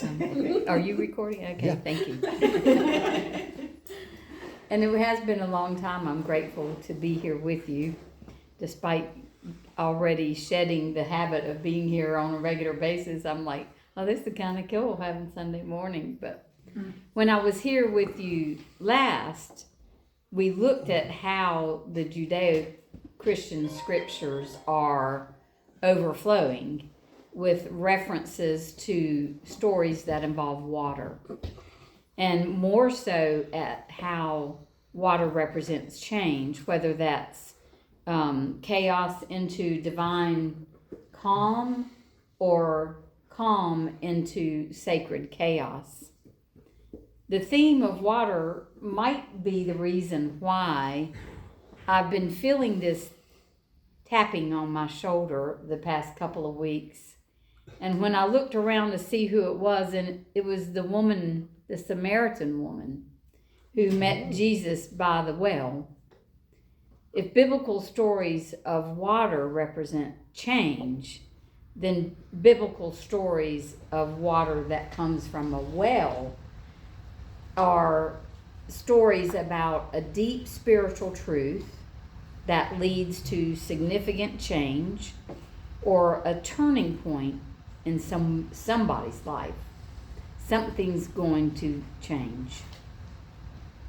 Are you recording? Okay, Yeah. thank you. And it has been a long time. I'm grateful to be here with you, despite already shedding the habit of being here on a regular basis. I'm like, oh, this is kind of cool having Sunday morning. But when I was here with you last, we looked at how the Judeo-Christian scriptures are overflowing with references to stories that involve water, and more so at how water represents change, whether that's chaos into divine calm or calm into sacred chaos. The theme of water might be the reason why I've been feeling this tapping on my shoulder the past couple of weeks. And when I looked around to see who it was, and it was the woman, the Samaritan woman, who met Jesus by the well. If biblical stories of water represent change, then biblical stories of water that comes from a well are stories about a deep spiritual truth that leads to significant change or a turning point in somebody's life. Something's going to change.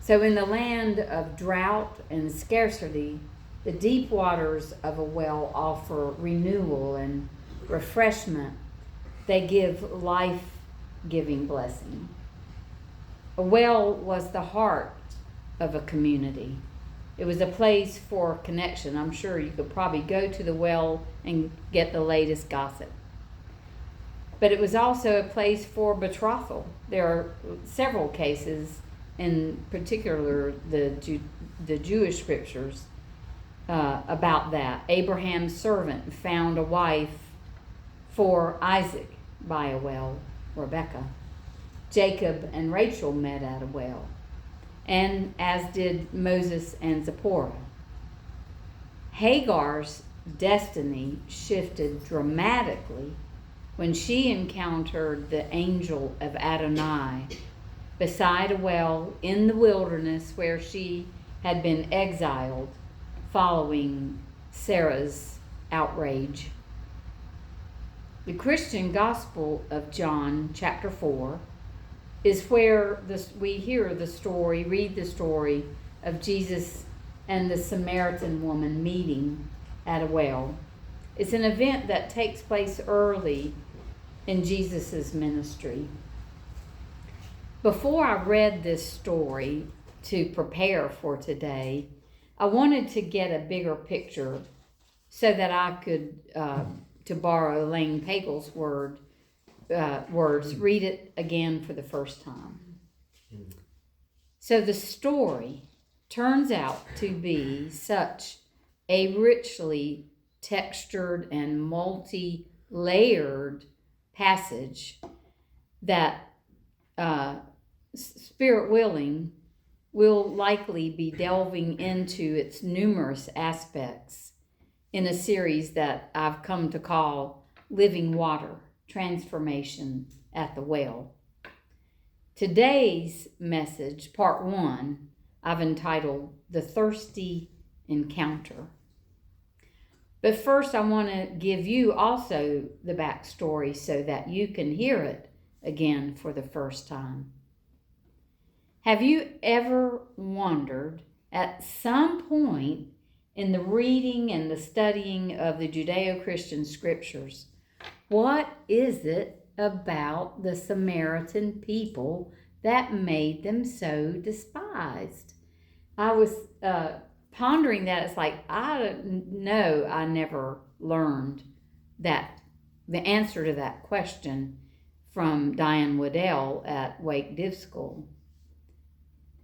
So in the land of drought and scarcity, the deep waters of a well offer renewal and refreshment. They give life-giving blessing. A well was the heart of a community. It was a place for connection. I'm sure you could probably go to the well and get the latest gossip. But it was also a place for betrothal. There are several cases, in particular the Jewish scriptures, about that. Abraham's servant found a wife for Isaac by a well, Rebekah. Jacob and Rachel met at a well, and as did Moses and Zipporah. Hagar's destiny shifted dramatically when she encountered the angel of Adonai beside a well in the wilderness where she had been exiled following Sarah's outrage. The Christian Gospel of John, chapter 4, is where we read the story of Jesus and the Samaritan woman meeting at a well. It's an event that takes place early in Jesus' ministry. Before I read this story to prepare for today, I wanted to get a bigger picture so that I could, to borrow Elaine Pagel's words, read it again for the first time. So the story turns out to be such a richly textured and multi-layered passage that, spirit willing, we'll likely be delving into its numerous aspects in a series that I've come to call Living Water, Transformation at the Well. Today's message, part 1, I've entitled The Thirsty Encounter. But first I want to give you also the backstory so that you can hear it again for the first time. Have you ever wondered at some point in the reading and the studying of the Judeo-Christian scriptures, what is it about the Samaritan people that made them so despised? I was pondering that. It's like, I know I never learned that the answer to that question from Diane Waddell at Wake Div School.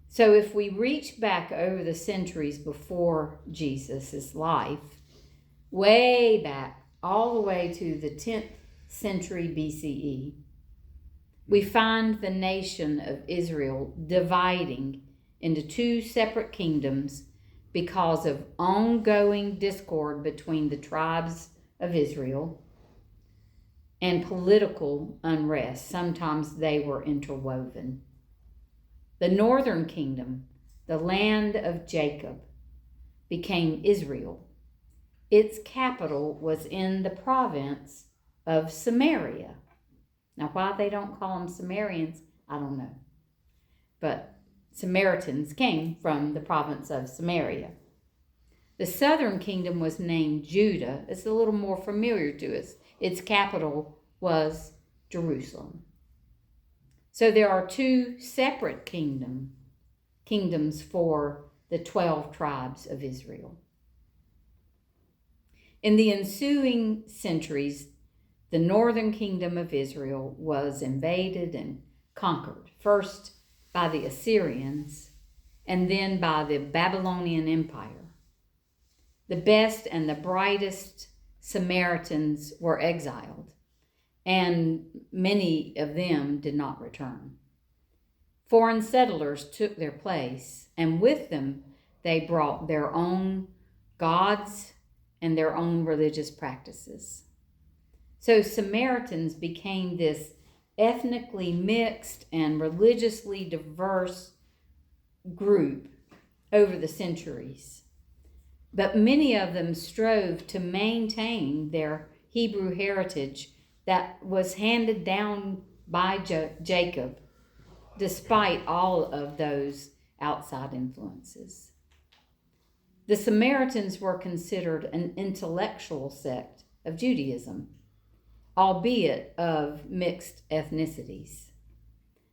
So if we reach back over the centuries before Jesus' life, way back, all the way to the 10th century BCE, we find the nation of Israel dividing into two separate kingdoms because of ongoing discord between the tribes of Israel. and political unrest. Sometimes they were interwoven. The northern kingdom, the land of Jacob, became Israel. Its capital was in the province of Samaria. Now, why they don't call them Samaritans, I don't know. But Samaritans came from the province of Samaria. The southern kingdom was named Judah. It's a little more familiar to us. Its capital was Jerusalem. So there are two separate kingdoms for the 12 tribes of Israel. In the ensuing centuries, the northern kingdom of Israel was invaded and conquered, first by the Assyrians and then by the Babylonian Empire. The best and the brightest Samaritans were exiled, and many of them did not return. Foreign settlers took their place, and with them they brought their own gods and their own religious practices. So Samaritans became this ethnically mixed and religiously diverse group over the centuries. But many of them strove to maintain their Hebrew heritage that was handed down by Jacob, despite all of those outside influences. The Samaritans were considered an intellectual sect of Judaism, albeit of mixed ethnicities.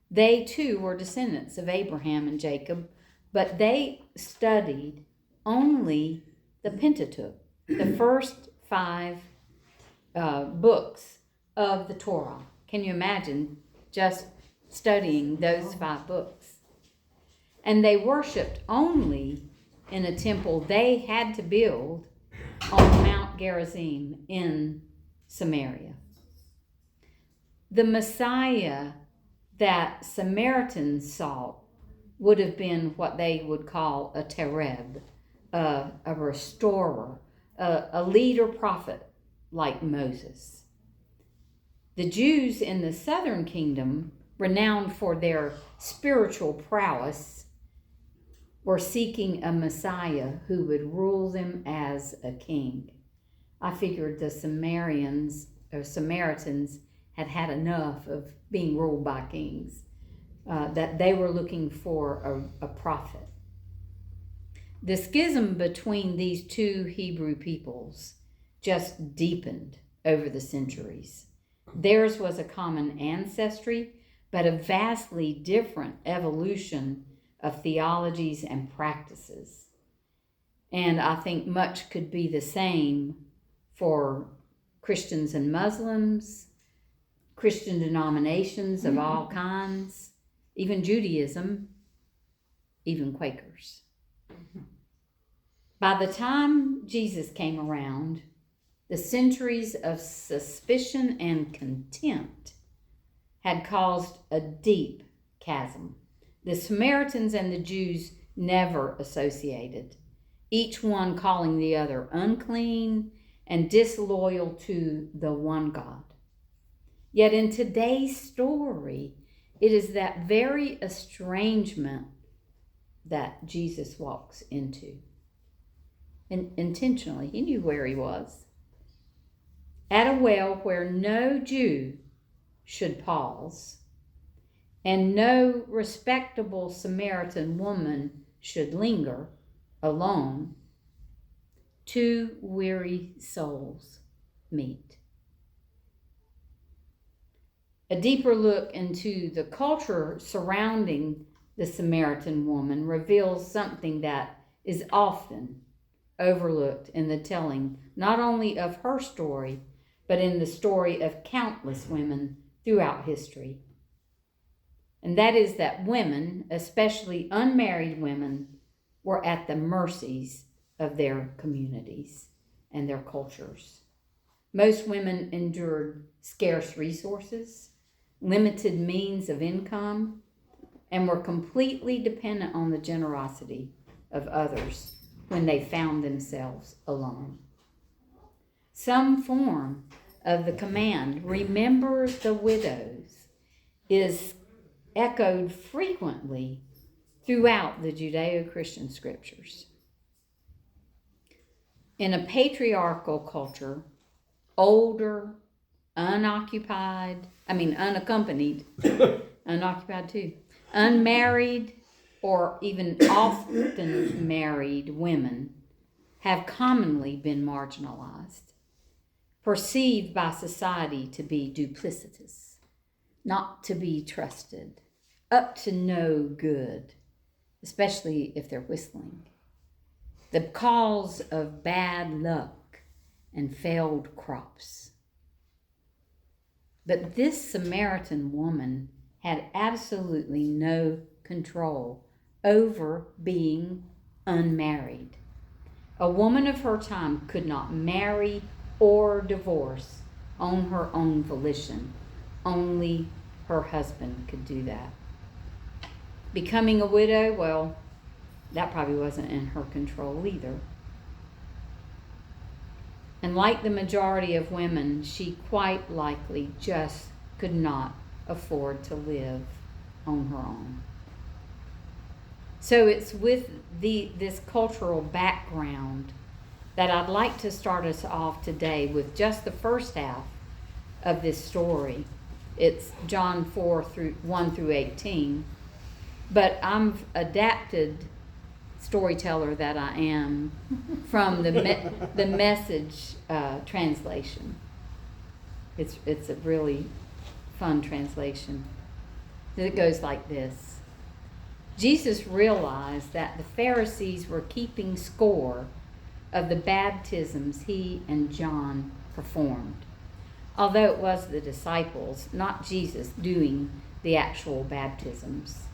They too were descendants of Abraham and Jacob, but they studied only the Pentateuch, the first 5 books of the Torah. Can you imagine just studying those 5 books? And they worshiped only in a temple they had to build on Mount Gerizim in Samaria. The Messiah that Samaritans sought would have been what they would call a tereb, a restorer, a leader prophet like Moses. The Jews in the southern kingdom, renowned for their spiritual prowess, were seeking a Messiah who would rule them as a king. I figured the Samaritans had had enough of being ruled by kings, that they were looking for a prophet. The schism between these two Hebrew peoples just deepened over the centuries. Theirs was a common ancestry, but a vastly different evolution of theologies and practices. And I think much could be the same for Christians and Muslims, Christian denominations of all kinds, even Judaism, even Quakers. By the time Jesus came around, the centuries of suspicion and contempt had caused a deep chasm. The Samaritans and the Jews never associated, each one calling the other unclean and disloyal to the one God. Yet in today's story, it is that very estrangement that Jesus walks into. And intentionally, he knew where he was. At a well where no Jew should pause, and no respectable Samaritan woman should linger alone, 2 weary souls meet. A deeper look into the culture surrounding the Samaritan woman reveals something that is often overlooked in the telling not only of her story, but in the story of countless women throughout history. And that is that women, especially unmarried women, were at the mercies of their communities and their cultures. Most women endured scarce resources, limited means of income, and were completely dependent on the generosity of others when they found themselves alone. Some form of the command, "Remember the widows," is echoed frequently throughout the Judeo-Christian scriptures. In a patriarchal culture, older, unaccompanied, unoccupied too, unmarried, or even often married women have commonly been marginalized, perceived by society to be duplicitous, not to be trusted, up to no good, especially if they're whistling, the cause of bad luck and failed crops. But this Samaritan woman had absolutely no control over being unmarried. A woman of her time could not marry or divorce on her own volition. Only her husband could do that. Becoming a widow, well, that probably wasn't in her control either. And like the majority of women, she quite likely just could not afford to live on her own. So it's with this cultural background that I'd like to start us off today with just the first half of this story. It's John 1 through 18. But I'm adapted storyteller that I am from the Message translation. It's a really fun translation. It goes like this. Jesus realized that the Pharisees were keeping score of the baptisms he and John performed, although it was the disciples, not Jesus, doing the actual baptisms.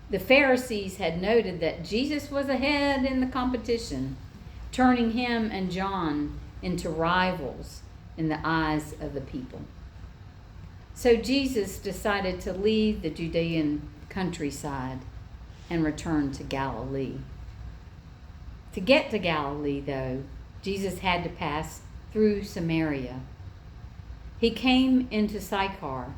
The Pharisees had noted that Jesus was ahead in the competition, turning him and John into rivals in the eyes of the people. So Jesus decided to leave the Judean countryside and return to Galilee. To get to Galilee, though, Jesus had to pass through Samaria. He came into Sychar,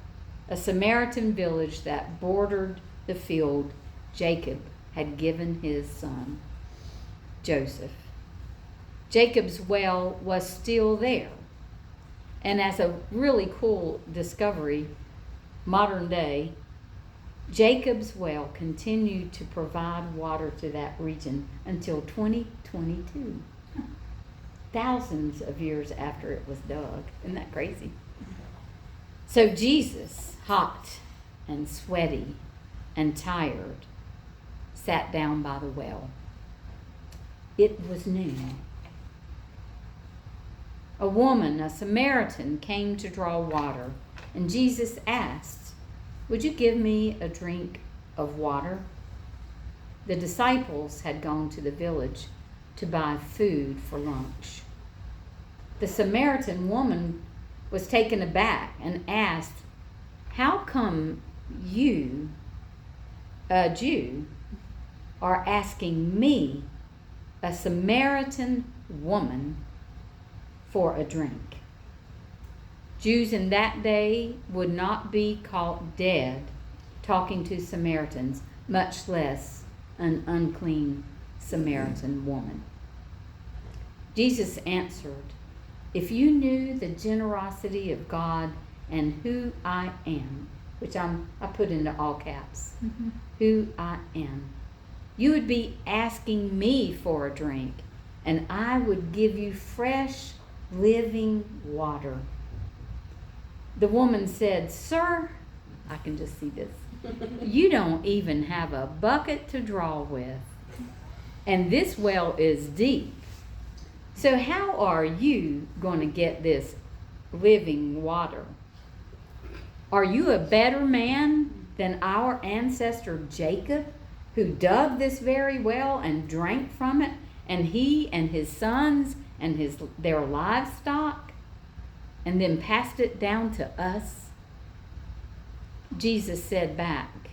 a Samaritan village that bordered the field Jacob had given his son, Joseph. Jacob's well was still there. And as a really cool discovery, modern day, Jacob's well continued to provide water to that region until 2022. Thousands of years after it was dug. Isn't that crazy? So Jesus, hot and sweaty and tired, sat down by the well. It was noon. A woman, a Samaritan, came to draw water, and Jesus asked, "Would you give me a drink of water?" The disciples had gone to the village to buy food for lunch. The Samaritan woman was taken aback and asked, "How come you, a Jew, are asking me, a Samaritan woman, for a drink?" Jews in that day would not be caught dead talking to Samaritans, much less an unclean Samaritan woman. Jesus answered, "If you knew the generosity of God and who I am," which I put into all caps, who I am, "you would be asking me for a drink, and I would give you fresh, living water." The woman said, "Sir," I can just see this, "you don't even have a bucket to draw with, and this well is deep. So how are you going to get this living water? Are you a better man than our ancestor Jacob, who dug this very well and drank from it, and he and his sons and their livestock, and then passed it down to us?" Jesus said back,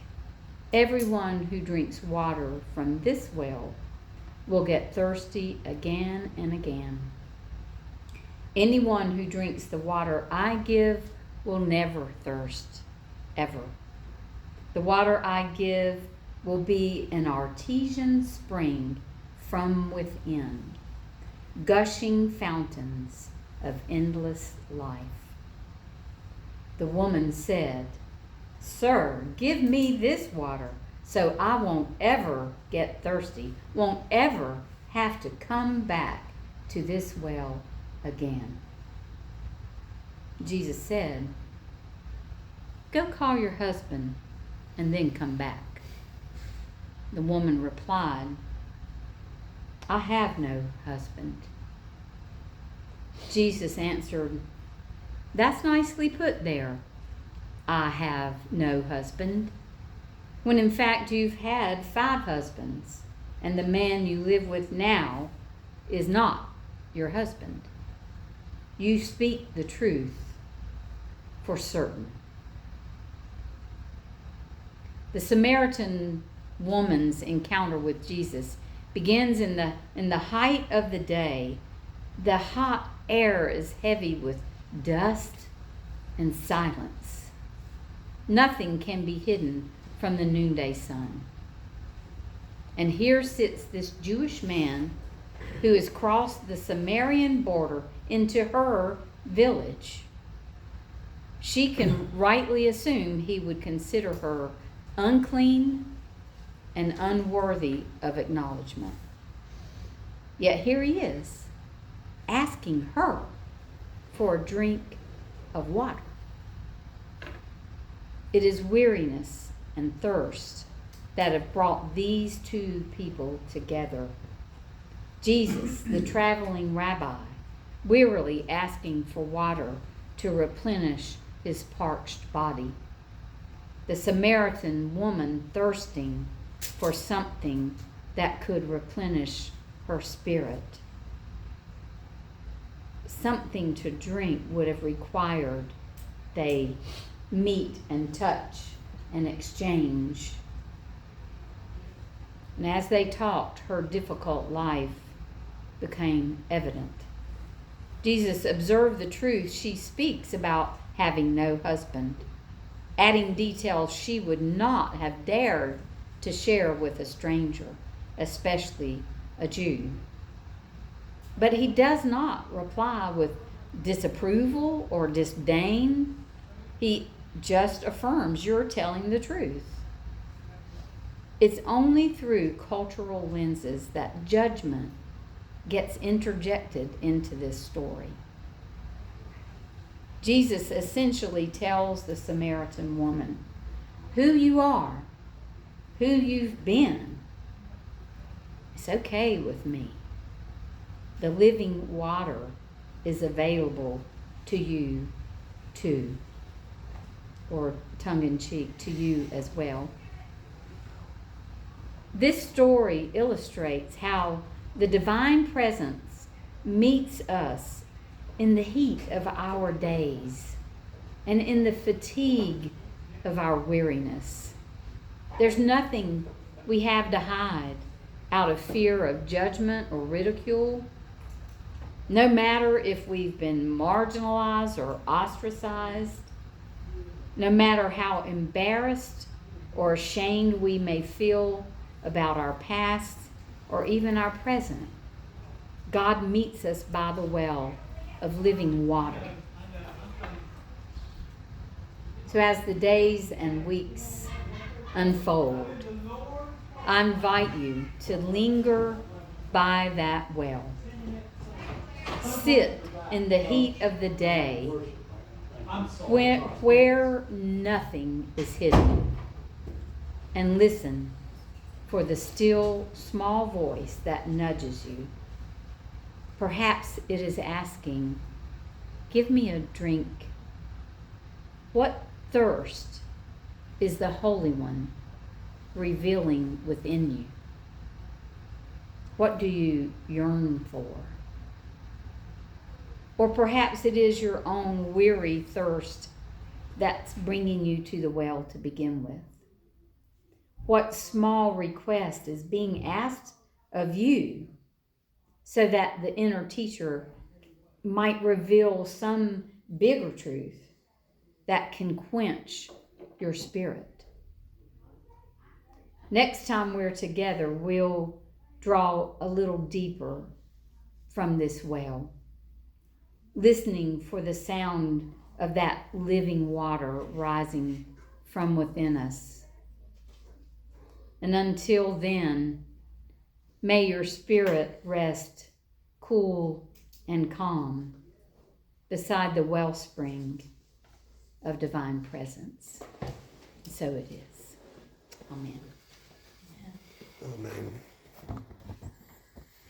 "Everyone who drinks water from this well will get thirsty again and again. Anyone who drinks the water I give will never thirst, ever. The water I give will be an artesian spring from within, gushing fountains of endless life. The woman said, "Sir, give me this water so I won't ever get thirsty, won't ever have to come back to this well again." Jesus said, "Go call your husband and then come back." The woman replied, "I have no husband." Jesus answered, "That's nicely put there. I have no husband, when in fact you've had 5 husbands, and the man you live with now is not your husband. You speak the truth for certain." The Samaritan woman's encounter with Jesus begins in the height of the day. The hot air is heavy with dust and silence. Nothing can be hidden from the noonday sun. And here sits this Jewish man who has crossed the Samaritan border into her village. She can rightly assume he would consider her unclean and unworthy of acknowledgement. Yet here he is, asking her for a drink of water. It is weariness and thirst that have brought these two people together. Jesus, the traveling rabbi, wearily asking for water to replenish his parched body. The Samaritan woman thirsting for something that could replenish her spirit. Something to drink would have required they meet and touch and exchange. And as they talked, her difficult life became evident. Jesus observed the truth she speaks about having no husband, adding details she would not have dared to share with a stranger, especially a Jew. But he does not reply with disapproval or disdain. He just affirms, "You're telling the truth." It's only through cultural lenses that judgment gets interjected into this story. Jesus essentially tells the Samaritan woman who you are, who you've been. It's okay with me. The living water is available to you too, or tongue-in-cheek, to you as well. This story illustrates how the divine presence meets us in the heat of our days and in the fatigue of our weariness. There's nothing we have to hide out of fear of judgment or ridicule. No matter if we've been marginalized or ostracized, no matter how embarrassed or ashamed we may feel about our past or even our present, God meets us by the well of living water. So as the days and weeks unfold, I invite you to linger by that well. Sit in the heat of the day where nothing is hidden, and listen for the still small voice that nudges you. Perhaps it is asking, "Give me a drink." What thirst is the Holy One revealing within you? What do you yearn for? Or perhaps it is your own weary thirst that's bringing you to the well to begin with. What small request is being asked of you so that the inner teacher might reveal some bigger truth that can quench your spirit. Next time we're together, we'll draw a little deeper from this well, listening for the sound of that living water rising from within us. And until then, may your spirit rest cool and calm beside the wellspring of divine presence. So it is. Amen. Amen.